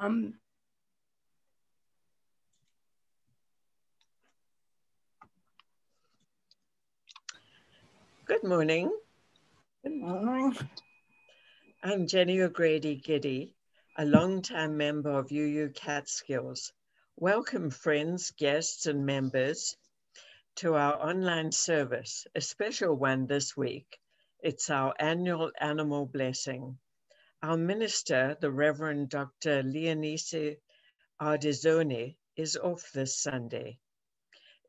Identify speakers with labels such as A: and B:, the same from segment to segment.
A: Good morning.
B: Good morning.
A: I'm Jenny O'Grady Giddy, a longtime member of UU Catskills. Welcome friends, guests and members to our online service, a special one this week. It's our annual animal blessing. Our minister, the Reverend Dr. Leonise Ardizoni, is off this Sunday.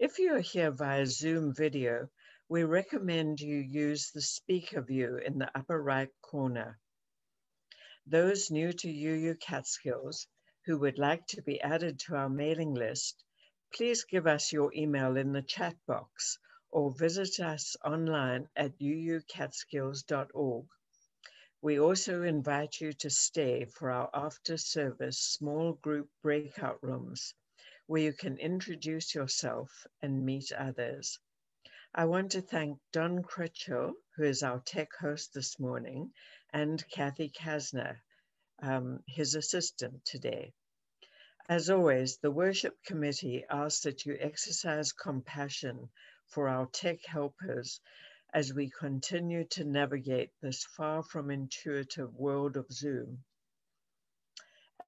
A: If you're here via Zoom video, we recommend you use the speaker view in the upper right corner. Those new to UU Catskills who would like to be added to our mailing list, please give us your email in the chat box or visit us online at uucatskills.org. We also invite you to stay for our after-service small group breakout rooms where you can introduce yourself and meet others. I want to thank Don Critchell, who is our tech host this morning, and Kathy Kasner, his assistant today. As always, the worship committee asks that you exercise compassion for our tech helpers as we continue to navigate this far from intuitive world of Zoom.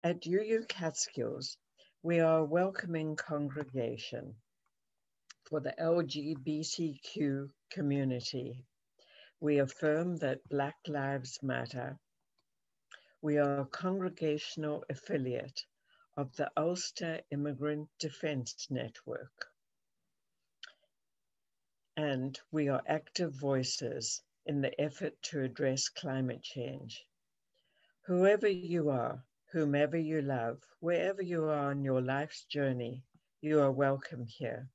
A: At UU Catskills, we are a welcoming congregation for the LGBTQ community. We affirm that Black Lives Matter. We are a congregational affiliate of the Ulster Immigrant Defense Network. And we are active voices in the effort to address climate change. Whoever you are, whomever you love, wherever you are on your life's journey, you are welcome here.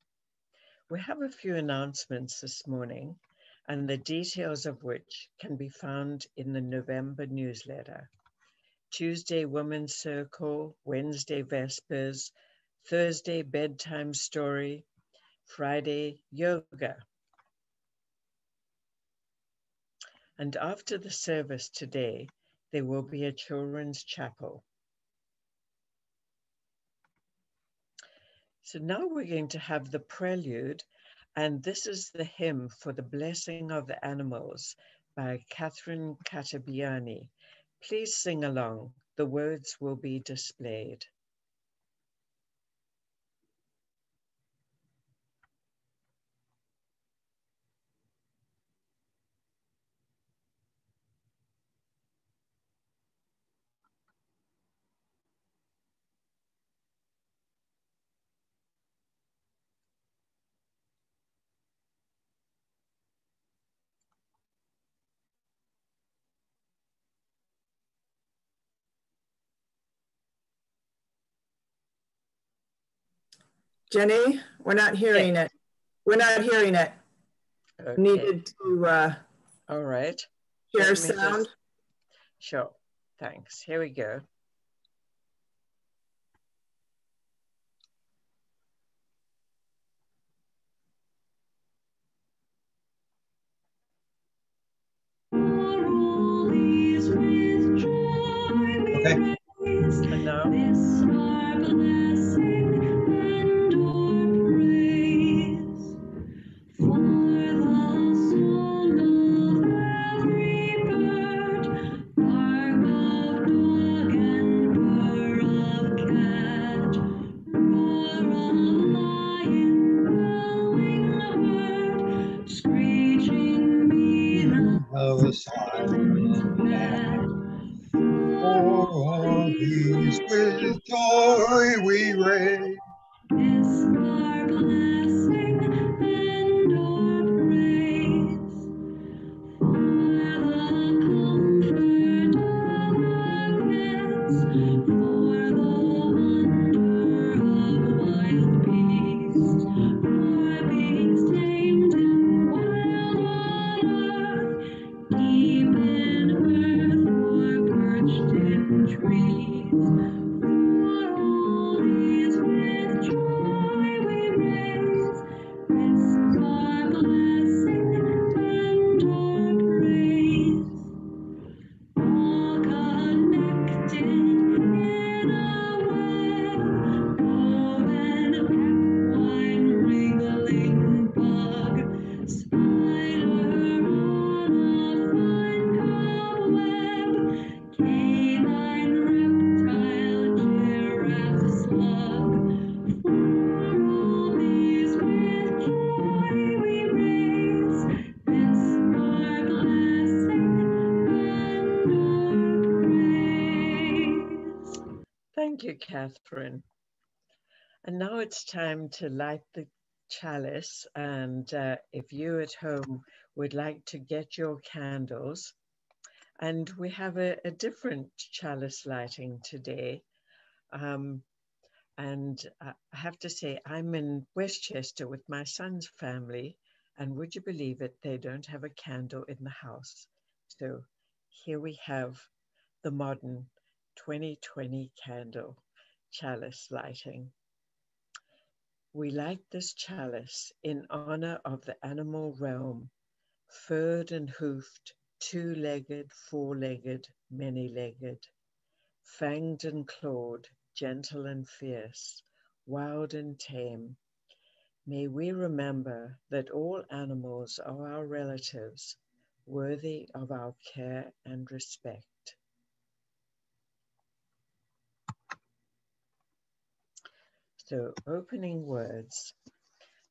A: We have a few announcements this morning, and the details of which can be found in the November newsletter. Tuesday Women's Circle, Wednesday Vespers, Thursday Bedtime Story, Friday Yoga. And after the service today, there will be a children's chapel. So now we're going to have the prelude, and this is the hymn for the blessing of the animals by Catherine Katabiani. Please sing along. The words will be displayed.
B: Jenny, we're not hearing it. We're not hearing it.
A: Okay.
B: Needed to
A: all right.
B: share sound.
A: Sure. Thanks. Here we go.
C: Okay.
A: And now.
C: For these with joy we raise.
D: This our blessing and our praise. For the comfort of our kids, for the wonder of wild beasts, for beings tamed in wild water, deep in earth or perched in trees. For all these with joy we raise, this
A: you, Catherine. And now it's time to light the chalice. And if you at home would like to get your candles, and we have a different chalice lighting today. And I have to say, I'm in Westchester with my son's family, and would you believe it, they don't have a candle in the house. So here we have the modern 2020 candle chalice lighting. We light this chalice in honor of the animal realm, furred and hoofed, two-legged, four-legged, many-legged, fanged and clawed, gentle and fierce, wild and tame. May we remember that all animals are our relatives, worthy of our care and respect. So, opening words.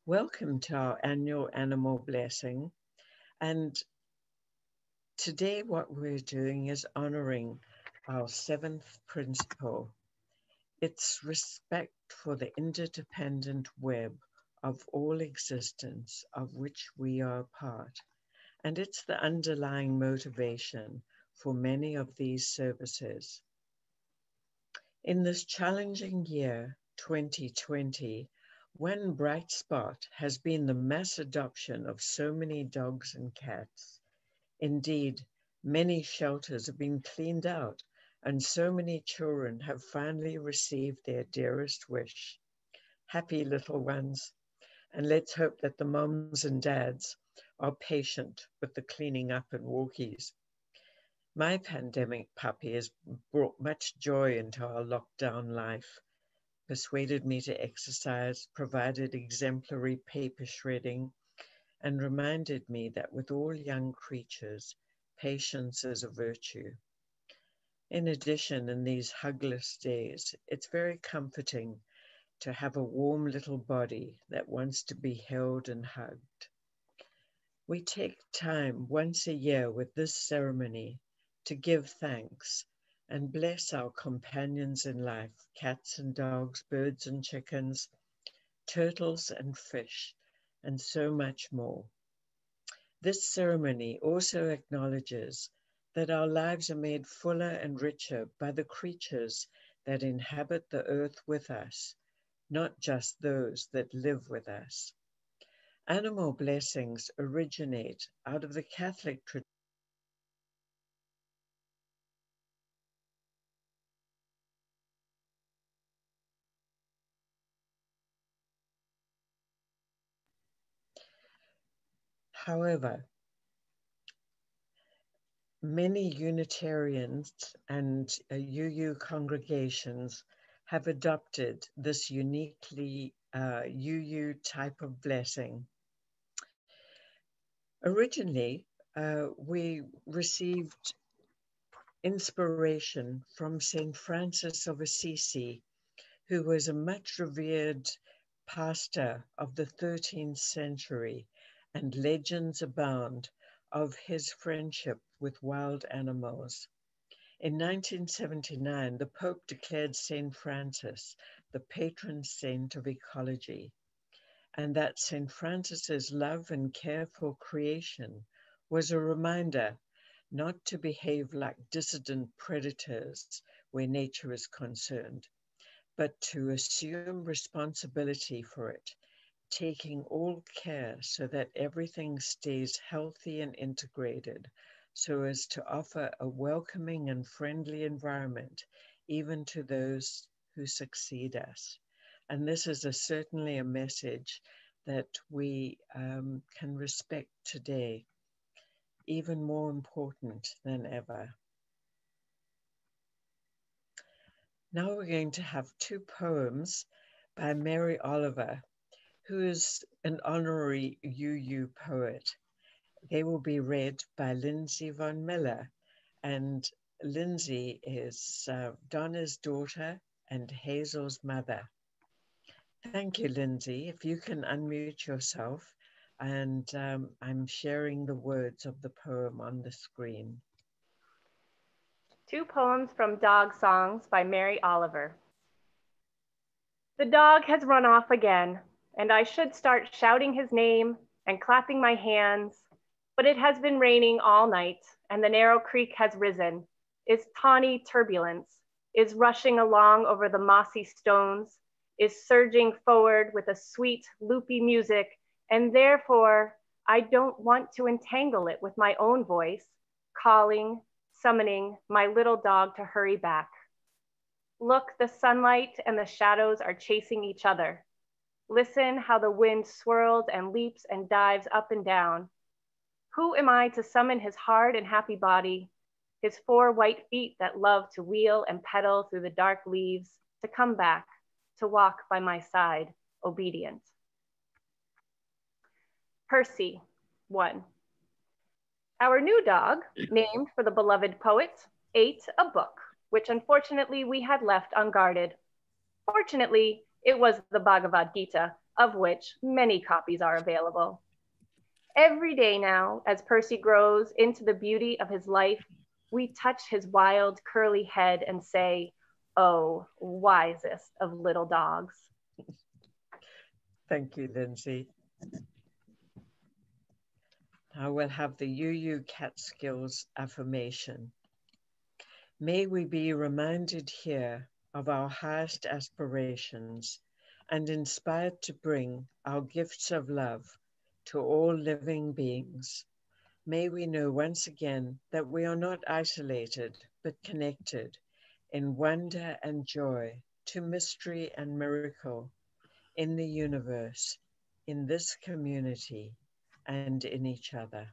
A: Welcome to our annual animal blessing. And today what we're doing is honoring our seventh principle. It's respect for the interdependent web of all existence of which we are a part. And it's the underlying motivation for many of these services. In this challenging year, 2020, one bright spot has been the mass adoption of so many dogs and cats. Indeed, many shelters have been cleaned out, and so many children have finally received their dearest wish. Happy little ones. And let's hope that the moms and dads are patient with the cleaning up and walkies. My pandemic puppy has brought much joy into our lockdown life, persuaded me to exercise, provided exemplary paper shredding, and reminded me that with all young creatures, patience is a virtue. In addition, in these hugless days, it's very comforting to have a warm little body that wants to be held and hugged. We take time once a year with this ceremony to give thanks and bless our companions in life, cats and dogs, birds and chickens, turtles and fish, and so much more. This ceremony also acknowledges that our lives are made fuller and richer by the creatures that inhabit the earth with us, not just those that live with us. Animal blessings originate out of the Catholic tradition. However, many Unitarians and UU congregations have adopted this uniquely UU type of blessing. Originally, we received inspiration from St. Francis of Assisi, who was a much revered pastor of the 13th century, and legends abound of his friendship with wild animals. In 1979, the Pope declared St. Francis the patron saint of ecology, and that St. Francis's love and care for creation was a reminder not to behave like dissident predators where nature is concerned, but to assume responsibility for it, taking all care so that everything stays healthy and integrated, so as to offer a welcoming and friendly environment, even to those who succeed us. And this is certainly a message that we can respect today, even more important than ever. Now we're going to have two poems by Mary Oliver, who is an honorary UU poet. They will be read by Lindsay von Miller, and Lindsay is Donna's daughter and Hazel's mother. Thank you, Lindsay. If you can unmute yourself, and I'm sharing the words of the poem on the screen.
E: Two poems from Dog Songs by Mary Oliver. The dog has run off again, and I should start shouting his name and clapping my hands, but it has been raining all night, and the narrow creek has risen, is tawny turbulence, is rushing along over the mossy stones, is surging forward with a sweet, loopy music, and therefore I don't want to entangle it with my own voice, calling, summoning my little dog to hurry back. Look, the sunlight and the shadows are chasing each other. Listen how the wind swirls and leaps and dives up and down. Who am I to summon his hard and happy body, his 4 white feet that love to wheel and pedal through the dark leaves, to come back, to walk by my side, obedient? Percy, 1. Our new dog, named for the beloved poet, ate a book, which unfortunately we had left unguarded. Fortunately, it was the Bhagavad Gita, of which many copies are available. Every day now, as Percy grows into the beauty of his life, we touch his wild, curly head and say, "Oh, wisest of little dogs."
A: Thank you, Lindsay. Now we'll have the UU Catskills affirmation. May we be reminded here of our highest aspirations and inspired to bring our gifts of love to all living beings. May we know once again that we are not isolated, but connected in wonder and joy to mystery and miracle in the universe, in this community, and in each other.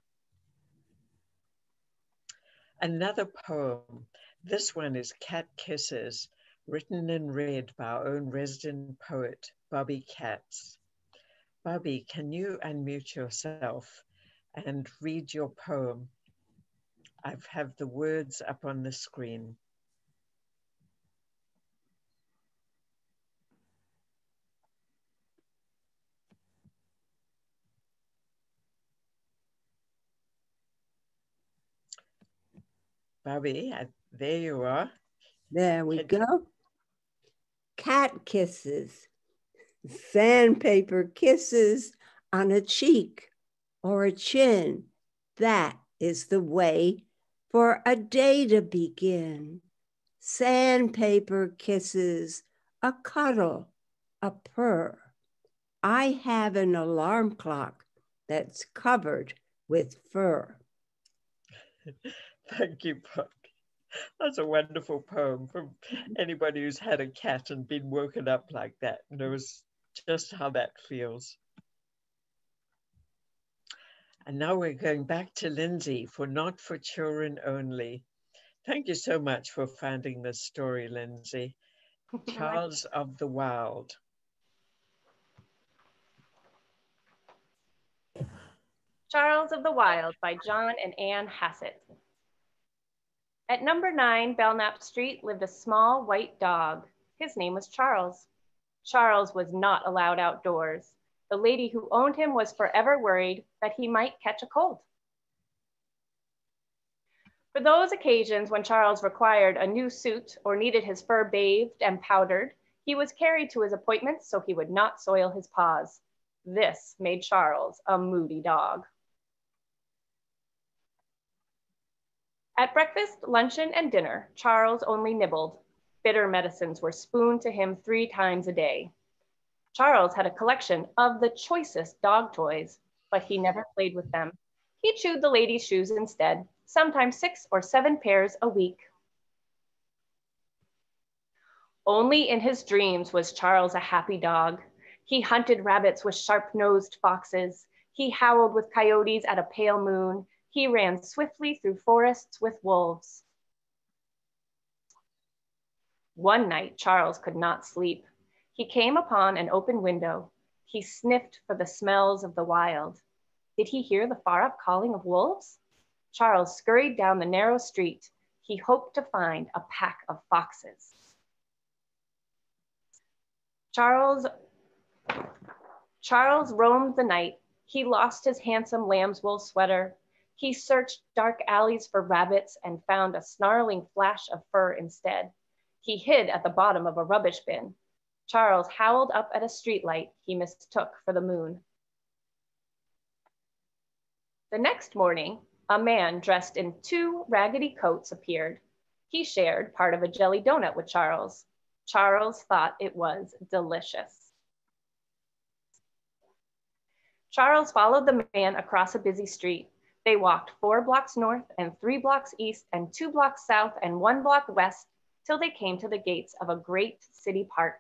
A: Another poem. This one is Cat Kisses, written and read by our own resident poet, Bobby Katz. Bobby, can you unmute yourself and read your poem? I have the words up on the screen. Bobby, there you are.
F: There we go. Cat kisses, sandpaper kisses on a cheek or a chin. That is the way for a day to begin. Sandpaper kisses, a cuddle, a purr. I have an alarm clock that's covered with fur.
A: Thank you, Bobby. That's a wonderful poem from anybody who's had a cat and been woken up like that knows just how that feels. And now we're going back to Lindsay for Not for Children Only. Thank you so much for finding this story, Lindsay. Charles of the Wild.
E: Charles of the Wild by John and Anne Hassett. At number 9 Belknap Street lived a small white dog. His name was Charles. Charles was not allowed outdoors. The lady who owned him was forever worried that he might catch a cold. For those occasions when Charles required a new suit or needed his fur bathed and powdered, he was carried to his appointments so he would not soil his paws. This made Charles a moody dog. At breakfast, luncheon, and dinner, Charles only nibbled. Bitter medicines were spooned to him 3 times a day. Charles had a collection of the choicest dog toys, but he never played with them. He chewed the ladies' shoes instead, sometimes 6 or 7 pairs a week. Only in his dreams was Charles a happy dog. He hunted rabbits with sharp-nosed foxes. He howled with coyotes at a pale moon. He ran swiftly through forests with wolves. One night, Charles could not sleep. He came upon an open window. He sniffed for the smells of the wild. Did he hear the far-up calling of wolves? Charles scurried down the narrow street. He hoped to find a pack of foxes. Charles roamed the night. He lost his handsome lamb's wool sweater. He searched dark alleys for rabbits and found a snarling flash of fur instead. He hid at the bottom of a rubbish bin. Charles howled up at a streetlight he mistook for the moon. The next morning, a man dressed in 2 raggedy coats appeared. He shared part of a jelly donut with Charles. Charles thought it was delicious. Charles followed the man across a busy street. They walked 4 blocks north and 3 blocks east and 2 blocks south and 1 block west till they came to the gates of a great city park.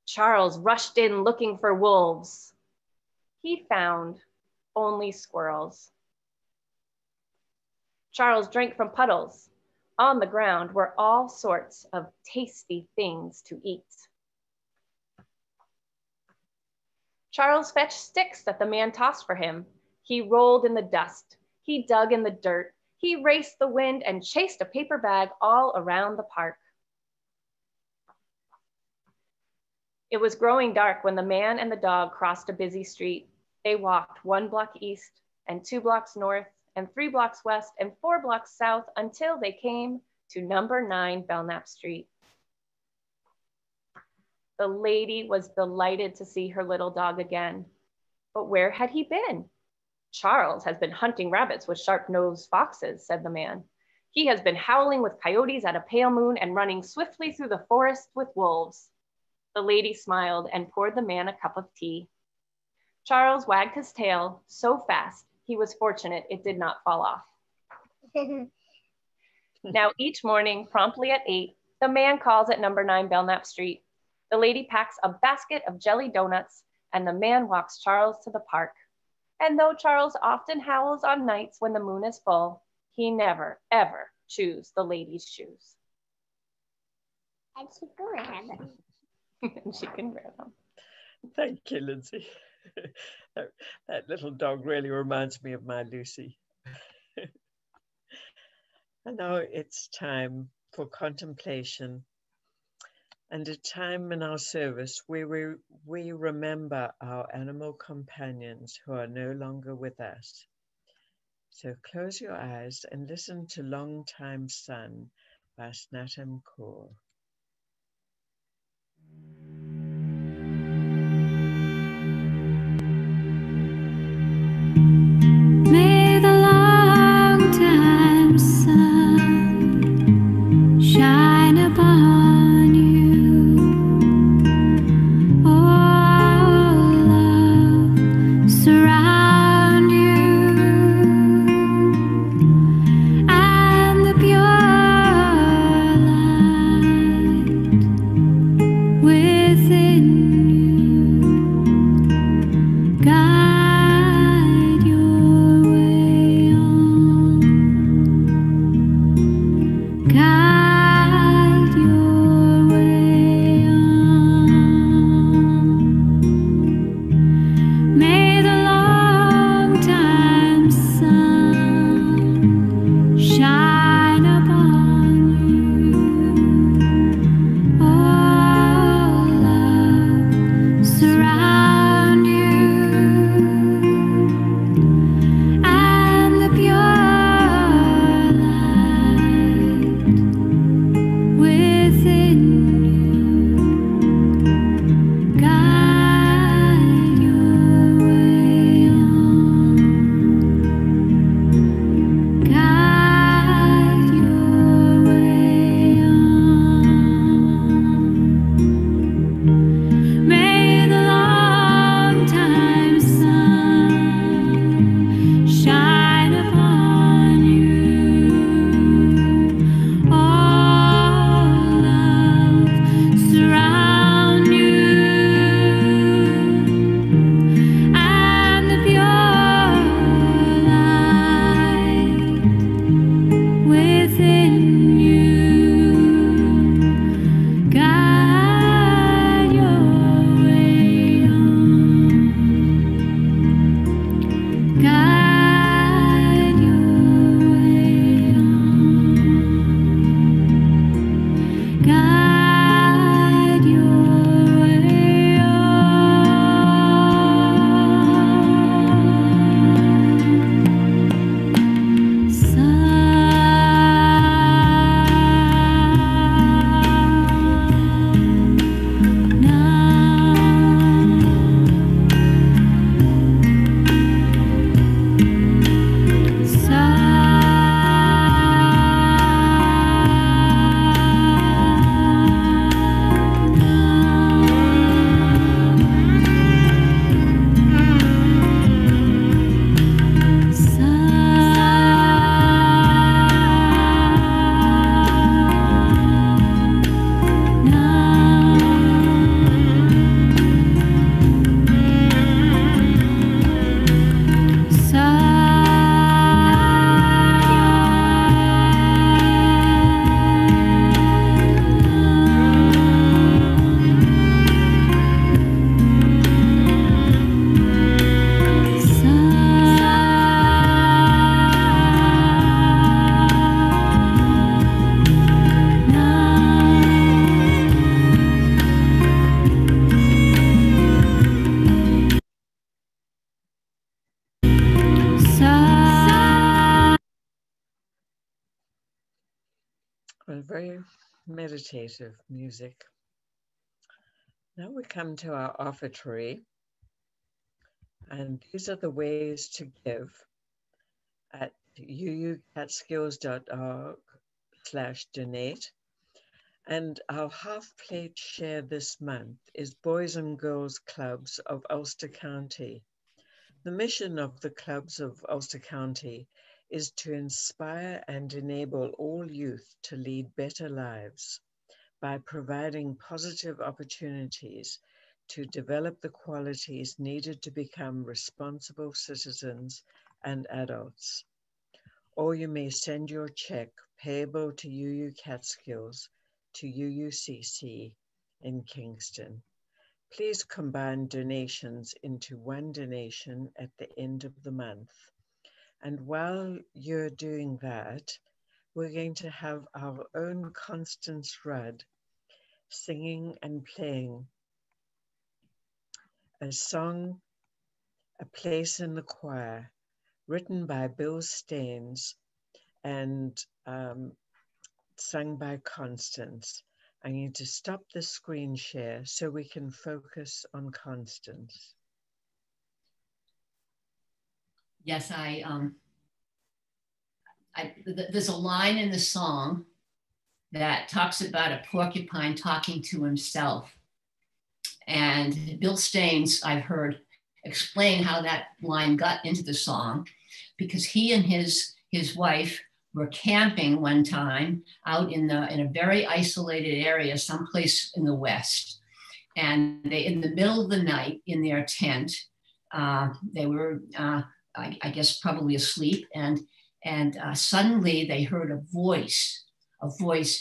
E: Charles rushed in looking for wolves. He found only squirrels. Charles drank from puddles. On the ground were all sorts of tasty things to eat. Charles fetched sticks that the man tossed for him. He rolled in the dust. He dug in the dirt. He raced the wind and chased a paper bag all around the park. It was growing dark when the man and the dog crossed a busy street. They walked 1 block east and 2 blocks north and 3 blocks west and 4 blocks south until they came to number 9 Belknap Street. The lady was delighted to see her little dog again. But where had he been? Charles has been hunting rabbits with sharp-nosed foxes, said the man. He has been howling with coyotes at a pale moon and running swiftly through the forest with wolves. The lady smiled and poured the man a cup of tea. Charles wagged his tail so fast, he was fortunate it did not fall off. Now each morning, promptly at 8, the man calls at number 9 Belknap Street. The lady packs a basket of jelly donuts and the man walks Charles to the park. And though Charles often howls on nights when the moon is full, he never, ever chews the lady's shoes.
G: And she can wear them.
E: And she can wear them.
A: Thank you, Lindsay. That little dog really reminds me of my Lucy. And now it's time for contemplation and a time in our service where we remember our animal companions who are no longer with us. So close your eyes and listen to Long Time Sun by Snatam Kaur.
D: May the long time sun shine upon you. Oh, love surround you, and the pure light within you guide your way on, guide your way on. May the long time sun shine upon you. Oh, love surround you, and the pure light
A: Well, very meditative music. Now we come to our offertory, and these are the ways to give at uucatskills.org/donate. And our half plate share this month is Boys and Girls Clubs of Ulster County. The mission of the clubs of Ulster County is to inspire and enable all youth to lead better lives by providing positive opportunities to develop the qualities needed to become responsible citizens and adults. Or you may send your check payable to UU Catskills to UUCC in Kingston. Please combine donations into one donation at the end of the month. And while you're doing that, we're going to have our own Constance Rudd singing and playing a song, A Place in the Choir, written by Bill Staines and sung by Constance. I need to stop the screen share so we can focus on Constance.
H: Yes, there's a line in the song that talks about a porcupine talking to himself. And Bill Staines, I've heard, explain how that line got into the song, because he and his wife were camping one time out in a very isolated area, someplace in the West. And they, in the middle of the night in their tent, they were, I guess, probably asleep. And suddenly they heard a voice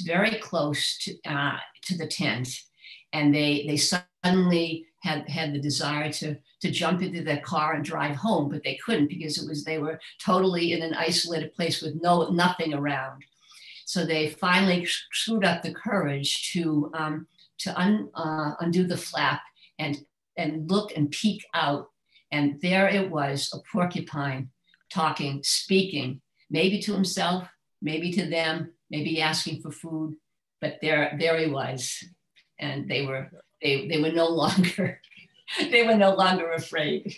H: very close to the tent. And they suddenly had the desire to jump into their car and drive home, but they couldn't because they were totally in an isolated place with nothing around. So they finally screwed up the courage to undo the flap and look and peek out. And there it was, a porcupine talking, speaking, maybe to himself, maybe to them, maybe asking for food, but there he was. And they were no longer afraid.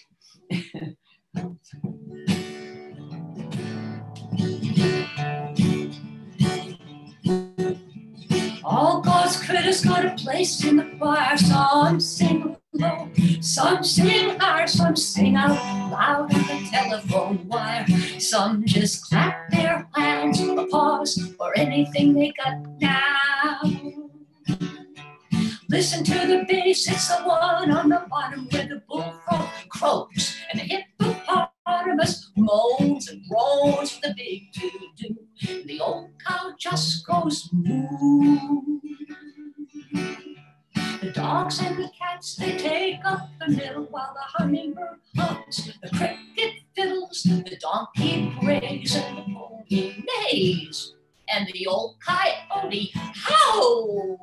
H: All God's critters got a place in the choir. Some sing low, some sing high, some sing out loud on the telephone wire. Some just clap their hands or pause or anything they got now. Listen to the bass, it's the one on the bottom where the bullfrog croaks and the hippopotamus moans and groans for the big doo-doo. And the old cow just goes moo. The dogs and the cats, they take up the middle while the hummingbird hums, the cricket fiddles, the donkey brays, and the pony neighs, and the old coyote howls.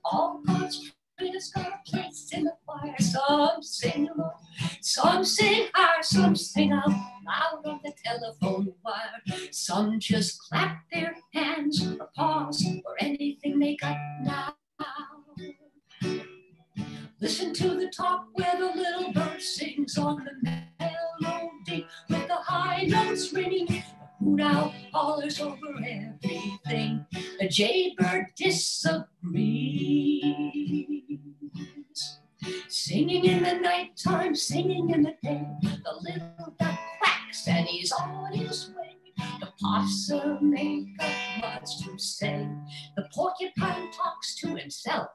H: All God's critters got a place in the choir. Some sing low, some sing high, some sing out loud on the telephone wire. Some just clap their hands or pause or anything they got now. Listen to the top where the little bird sings on the melody with the high notes ringing. The hoot owl hollers over everything. The jaybird disagrees. Singing in the nighttime, singing in the day. The little duck quacks and he's on his way. The possum ain't got much to say. The porcupine talks to himself.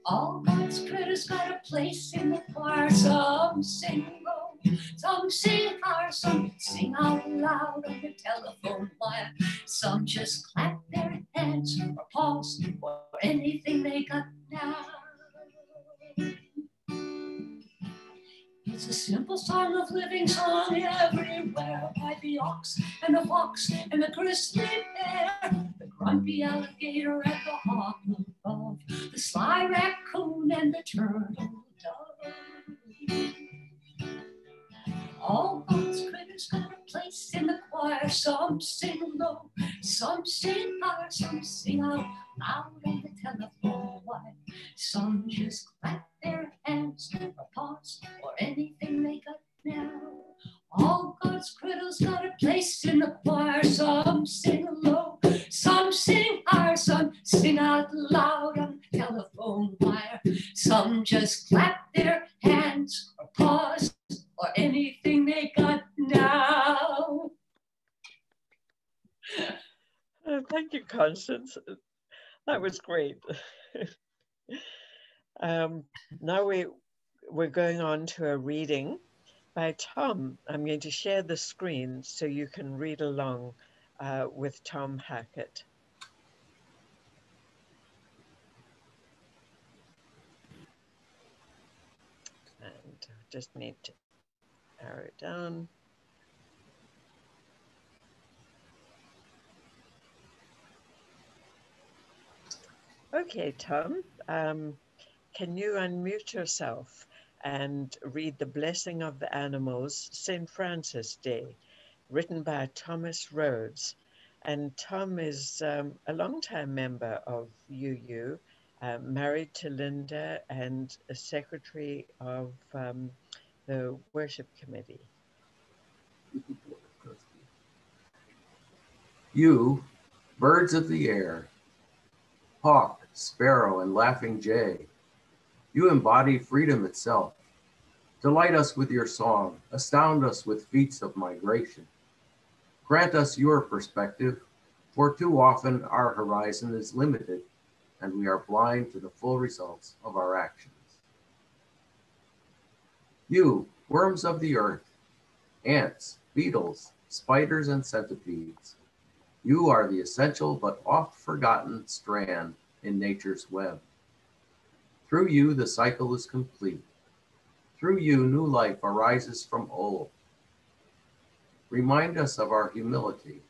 H: All God's critters got a place in the choir. Some sing low, some sing high, some sing out loud on the telephone wire. Some just clap their hands or pause or anything they got now. It's a simple song of living song everywhere by the ox and the fox and the grizzly bear, the grumpy alligator and the hawk above, the sly raccoon and the turtle dove. All God's critters got a place in the choir. Some sing low, some sing high, some sing out loud on the telephone wire. Some just clap their hands or pause or anything they got now. All God's critters got a place in the choir. Some sing low, some sing high, some sing out loud on the telephone wire. Some just clap their hands or pause or anything they got now.
A: Thank you, Constance. That was great. Now we're going on to a reading by Tom. I'm going to share the screen so you can read along with Tom Hackett. And just need to arrow down. Okay, Tom, can you unmute yourself and read The Blessing of the Animals, St. Francis Day, written by Thomas Rhodes. And Tom is a longtime member of UU, married to Linda and a secretary of the worship committee.
I: You, birds of the air, hawk, sparrow, and laughing jay, you embody freedom itself. Delight us with your song, astound us with feats of migration. Grant us your perspective, for too often our horizon is limited and we are blind to the full results of our actions. You, worms of the earth, ants, beetles, spiders, and centipedes, you are the essential but oft forgotten strand in nature's web. Through you, the cycle is complete. Through you, new life arises from old. Remind us of our humility,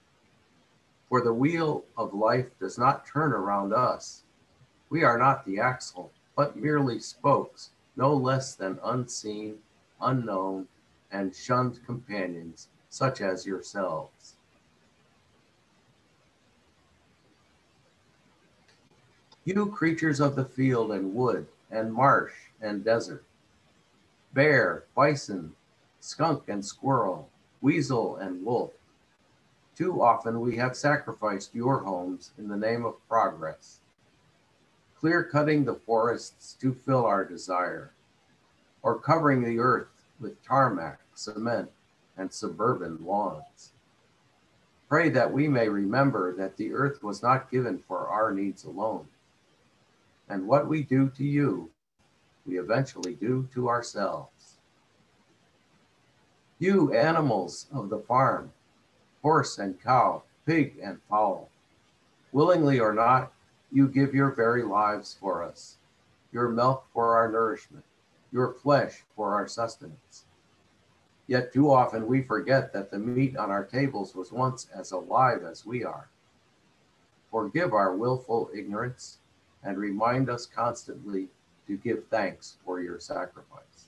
I: for the wheel of life does not turn around us. We are not the axle, but merely spokes, no less than unseen, unknown, and shunned companions, such as yourselves. You creatures of the field and wood and marsh and desert, bear, bison, skunk and squirrel, weasel and wolf, too often we have sacrificed your homes in the name of progress, clear-cutting the forests to fill our desire, or covering the earth with tarmac, cement, and suburban lawns. Pray that we may remember that the earth was not given for our needs alone. And what we do to you, we eventually do to ourselves. You animals of the farm, horse and cow, pig and fowl, willingly or not, you give your very lives for us, your milk for our nourishment, your flesh for our sustenance. Yet too often we forget that the meat on our tables was once as alive as we are. Forgive our willful ignorance and remind us constantly to give thanks for your sacrifice.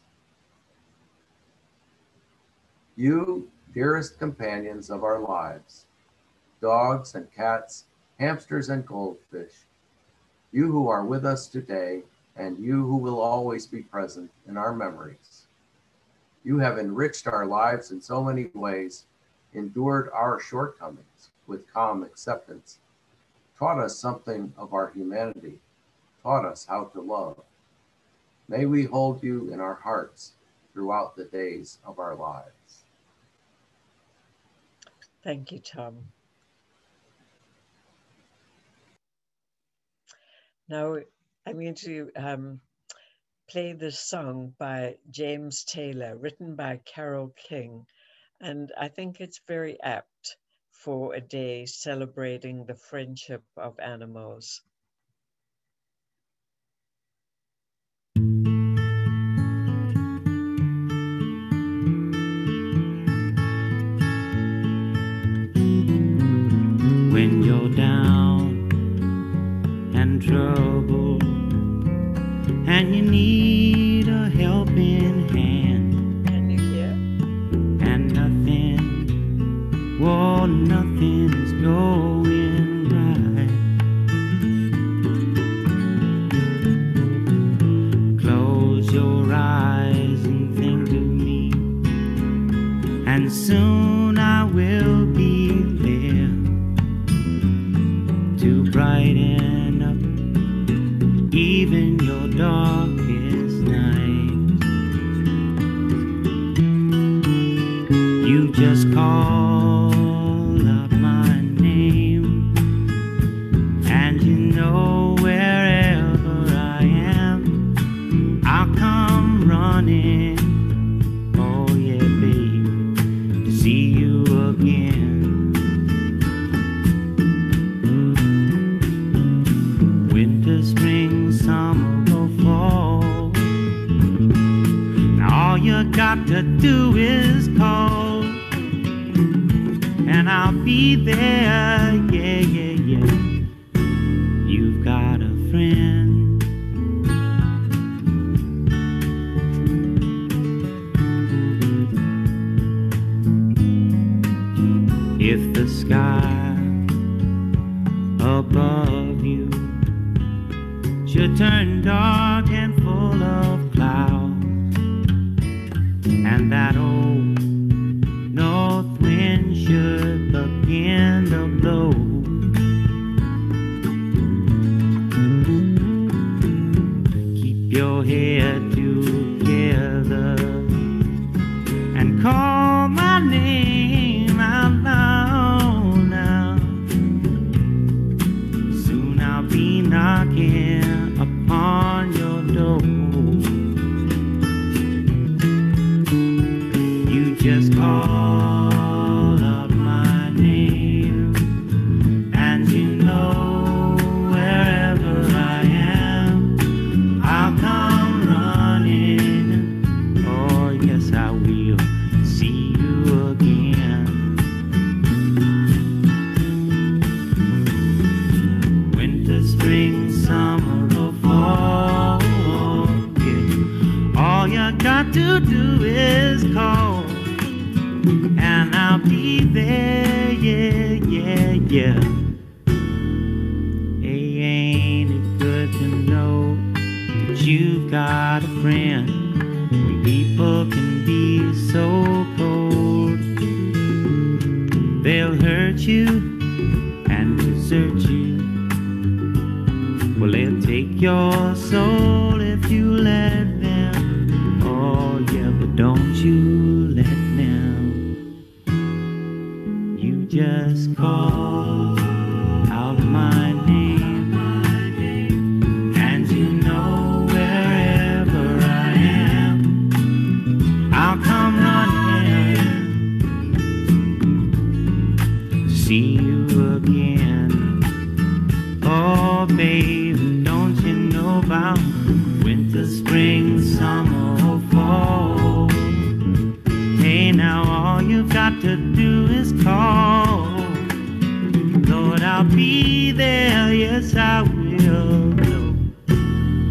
I: You, dearest companions of our lives, dogs and cats, hamsters and goldfish, you who are with us today, and you who will always be present in our memories. You have enriched our lives in so many ways, endured our shortcomings with calm acceptance, taught us something of our humanity, taught us how to love. May we hold you in our hearts throughout the days of our lives.
A: Thank you, Tom. Now I'm going to play this song by James Taylor, written by Carole King, and I think it's very apt for a day celebrating the friendship of animals.
J: When you're down and troubled and you need a helping hand,
A: Can you hear?
J: and nothing brighten up even your darkest night. You just call up my name, and you know wherever I am, I'll come running. Oh yeah, babe, to see you again. Winter, spring, summer, or fall, now all you got to do is call, and I'll be there. Yeah, yeah, yeah. You've got a friend. If the sky above you should turn dark and full of clouds, and that old north wind should begin to blow, keep your head together and call my name out loud now. Soon I'll be knocking upon your door. You just call up my name, and you know wherever I am, I'll come running. Oh yes, I will see you again. Winter, spring, summer, or fall, yeah. All you got to do is call, and I'll be there. Yeah, yeah, yeah. Hey, ain't it good to know that you've got a friend? When people can be so cold, they'll hurt you and desert you. Well, they'll take your soul if you let them. Oh yeah, but don't you let them. You just call out my name, and you know wherever I am, I'll come running to see you again. Oh baby, don't you know about winter, spring, summer, or fall? Hey, now all you've got to do is call. Lord, I'll be there. Yes, I will. No,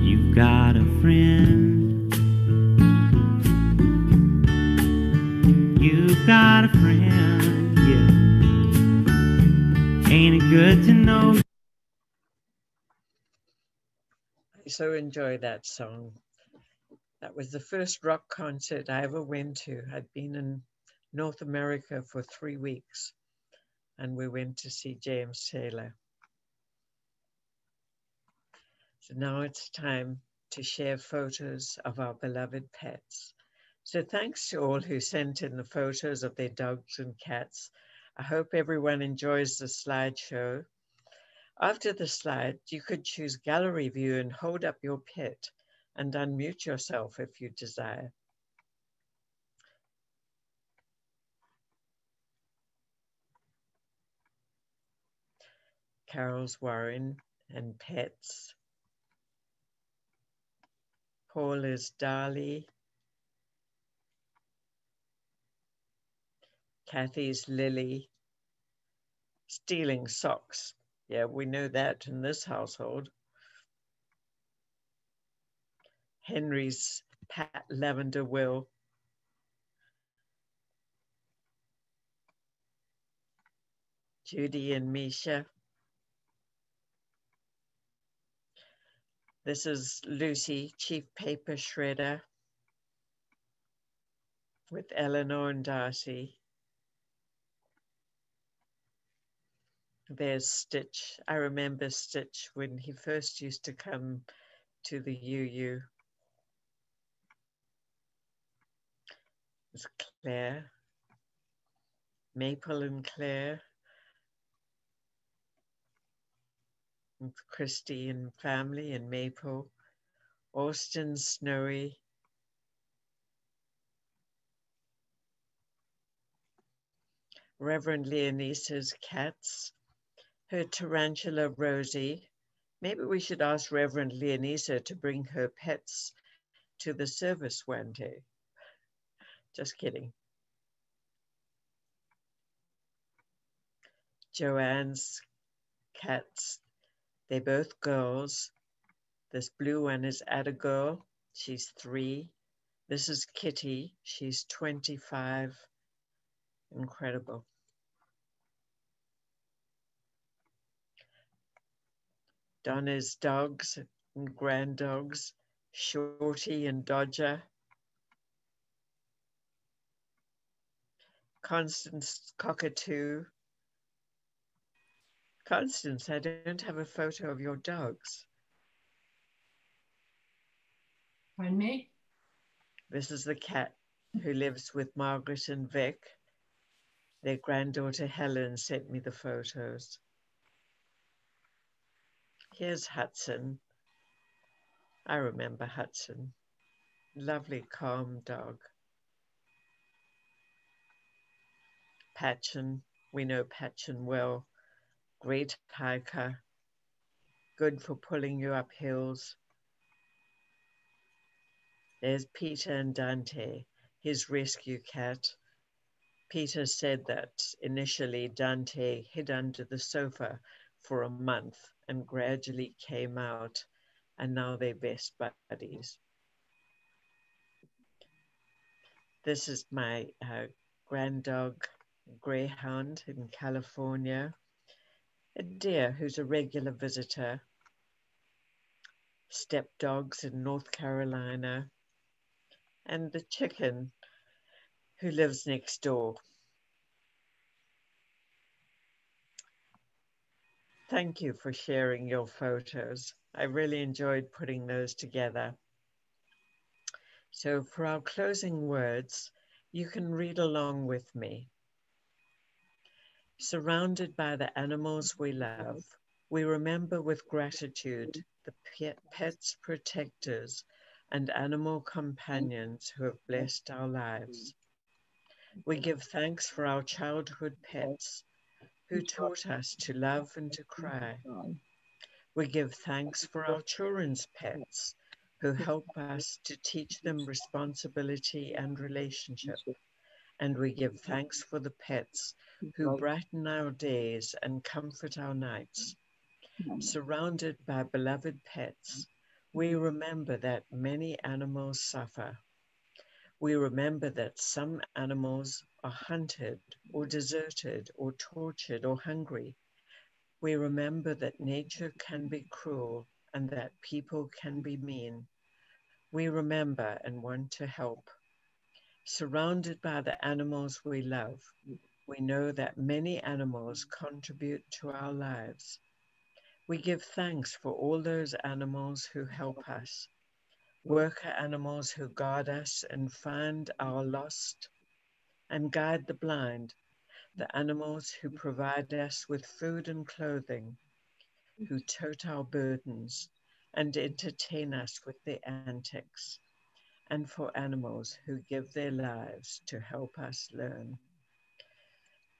J: you've got a friend. You've got a friend, yeah. Ain't it good to know?
A: I so enjoy that song. That was the first rock concert I ever went to. I'd been in North America for 3 weeks, and we went to see James Taylor. So now it's time to share photos of our beloved pets. So thanks to all who sent in the photos of their dogs and cats. I hope everyone enjoys the slideshow. After the slide, you could choose gallery view and hold up your pet and unmute yourself if you desire. Carol's Warren and pets. Paul is Dali. Kathy's Lily. Stealing socks. Yeah, we know that in this household. Henry's Pat Lavender Will. Judy and Misha. This is Lucy, Chief Paper Shredder, with Eleanor and Darcy. There's Stitch. I remember Stitch when he first used to come to the UU. There's Claire, Maple and Claire, and Christy and family and Maple, Austin, Snowy, Reverend Leonisa's cats, her tarantula Rosie. Maybe we should ask Reverend Leonisa to bring her pets to the service one day. Just kidding. Joanne's cats, they're both girls. This blue one is Ada Girl. She's 3. This is Kitty. She's 25. Incredible. Donna's dogs and grand dogs, Shorty and Dodger. Constance Cockatoo. Constance, I don't have a photo of your dogs.
H: Pardon me?
A: This is the cat who lives with Margaret and Vic. Their granddaughter Helen sent me the photos. Here's Hudson. I remember Hudson. Lovely, calm dog. Patchen, we know Patchen well. Great hiker, good for pulling you up hills. There's Peter and Dante, his rescue cat. Peter said that initially Dante hid under the sofa for a month and gradually came out, and now they're best buddies. This is my grand dog, Greyhound in California. A deer who's a regular visitor. Step dogs in North Carolina. And the chicken who lives next door. Thank you for sharing your photos. I really enjoyed putting those together. So for our closing words, you can read along with me. Surrounded by the animals we love, we remember with gratitude the pets, protectors, and animal companions who have blessed our lives. We give thanks for our childhood pets who taught us to love and to cry. We give thanks for our children's pets who help us to teach them responsibility and relationship. And we give thanks for the pets who brighten our days and comfort our nights. Surrounded by beloved pets, we remember that many animals suffer. We remember that some animals are hunted or deserted or tortured or hungry. We remember that nature can be cruel and that people can be mean. We remember and want to help. Surrounded by the animals we love, we know that many animals contribute to our lives. We give thanks for all those animals who help us, worker animals who guard us and find our lost and guide the blind, the animals who provide us with food and clothing, who tote our burdens and entertain us with their antics, and for animals who give their lives to help us learn.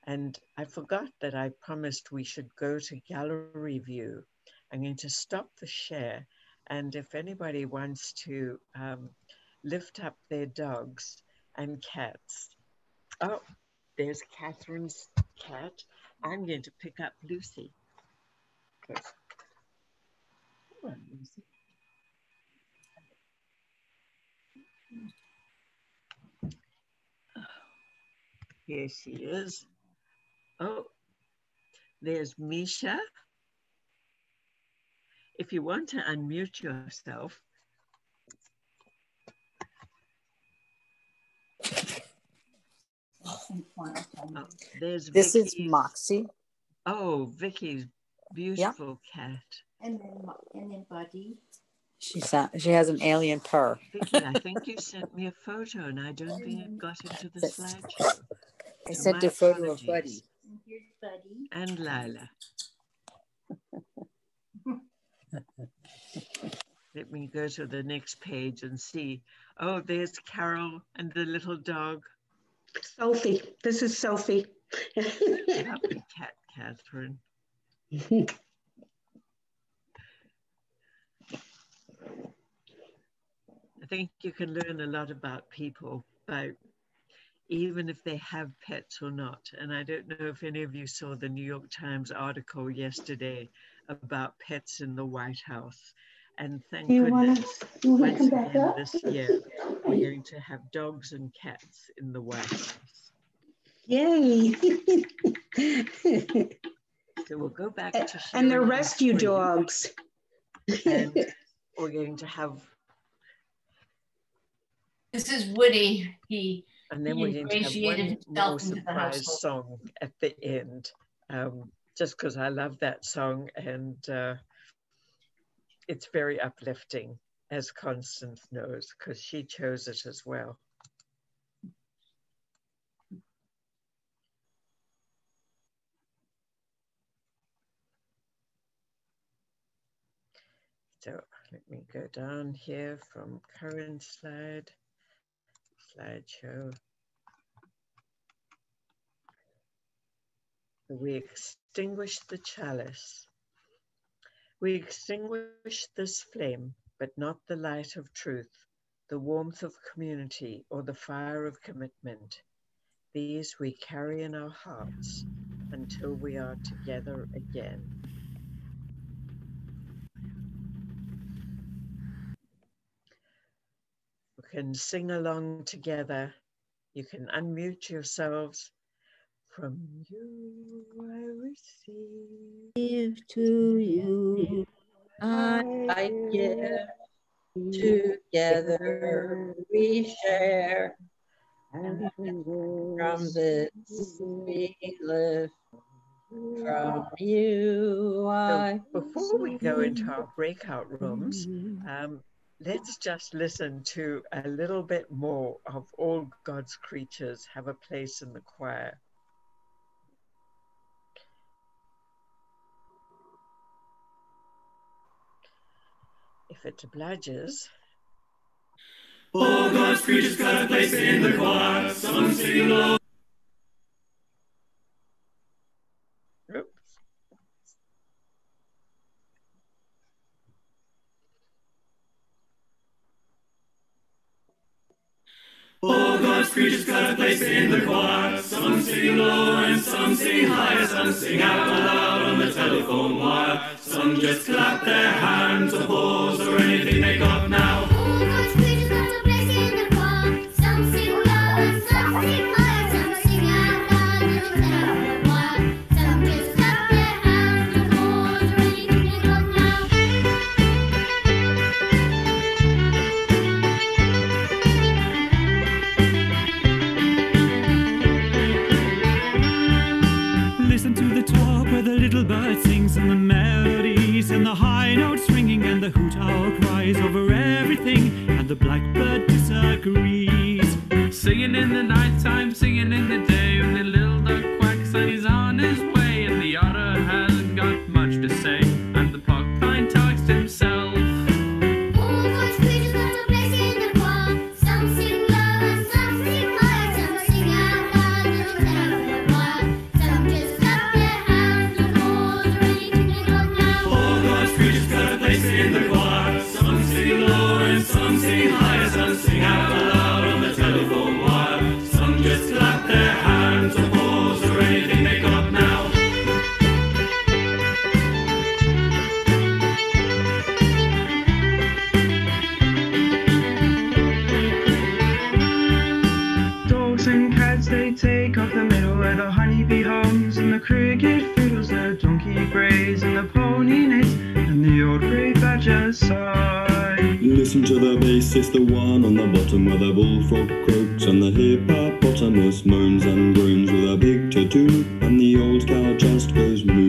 A: And I forgot that I promised we should go to gallery view. I'm going to stop the share, and if anybody wants to lift up their dogs and cats. Oh, there's Catherine's cat. I'm going to pick up Lucy. Come on, Lucy. Here she is. Oh, there's Misha. If you want to unmute yourself. Oh, there's
K: this
A: Vicky's.
K: is Moxie.
A: Oh, Vicky's beautiful cat.
K: And then Buddy. She has an alien purr.
A: Vicky, I think you sent me a photo and I don't think it got into the slideshow.
K: I sent a photo of Buddy.
G: And here's Buddy.
A: And Lila. Let me go to the next page and see. Oh, there's Carol and the little dog.
L: Sophie. This is Sophie.
A: Lovely cat, Catherine. I think you can learn a lot about people, even if they have pets or not. And I don't know if any of you saw the New York Times article yesterday about pets in the White House. And thank goodness, once again this year, we're going to have dogs and cats in the White House.
L: Yay!
A: So we'll go back to
L: and they're rescue dogs.
A: And we're going to have.
H: This is Woody.
A: And then we're going to have one more surprise song at the end, just because I love that song and it's very uplifting, as Constance knows, because she chose it as well. So let me go down here from current slideshow. We extinguish the chalice. We extinguish this flame, but not the light of truth, the warmth of community, or the fire of commitment. These we carry in our hearts until we are together again. We can sing along together. You can unmute yourselves. From you I receive,
F: to you I give, together we share, and from this we live. From you I.
A: So before we go into our breakout rooms, let's just listen to a little bit more of All God's Creatures Have a Place in the Choir. If it obliges.
J: All God's creatures got a place in the choir. Some sing low.
A: Oops.
J: All God's creatures got a place in the choir. Some sing low and some sing high. Some sing out loud on the telephone wire. Some just clap their hands, applause, or anything they got now.
G: All God's creatures got a place in the choir. Some sing low and some sing high. Some sing out loud on the telephone wire. Some just clap their hands, applause, or anything they got now.
J: Listen to the talk where the little bird sings and the melodies and the high notes ringing and the hoot owl cries over everything and the blackbird disagrees. Singing in the nighttime, singing in the day, when the little duck quacks and he's on his way, and the otter hasn't got much to say, and the porcupine talks to himself.
G: All God's creatures got a place in the choir. Some sing low and some sing high. Some sing out loud on the telephone wire. Some just clap their hands, applause, or anything they got now.
J: All God's creatures got a place in the choir. Some sing low and some sing high. Some sing out loud on the telephone wire. Some just clap their hands, applause, or anything they got now.
M: Dogs and cats, they take up the middle where the honeybee hums and the cricket fiddles, the donkey brays and the pony neighs and the old grey badger sigh.
N: Listen to the bass, it's the one on the bottom where the bullfrog croaks and the hippopotamus moans and groans with a big tattoo, and the old cow just goes moo.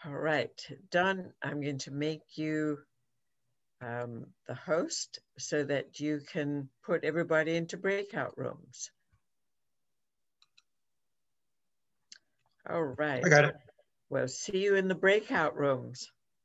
A: All right, Don, I'm going to make you the host so that you can put everybody into breakout rooms. All right.
C: I got it.
A: We'll see you in the breakout rooms.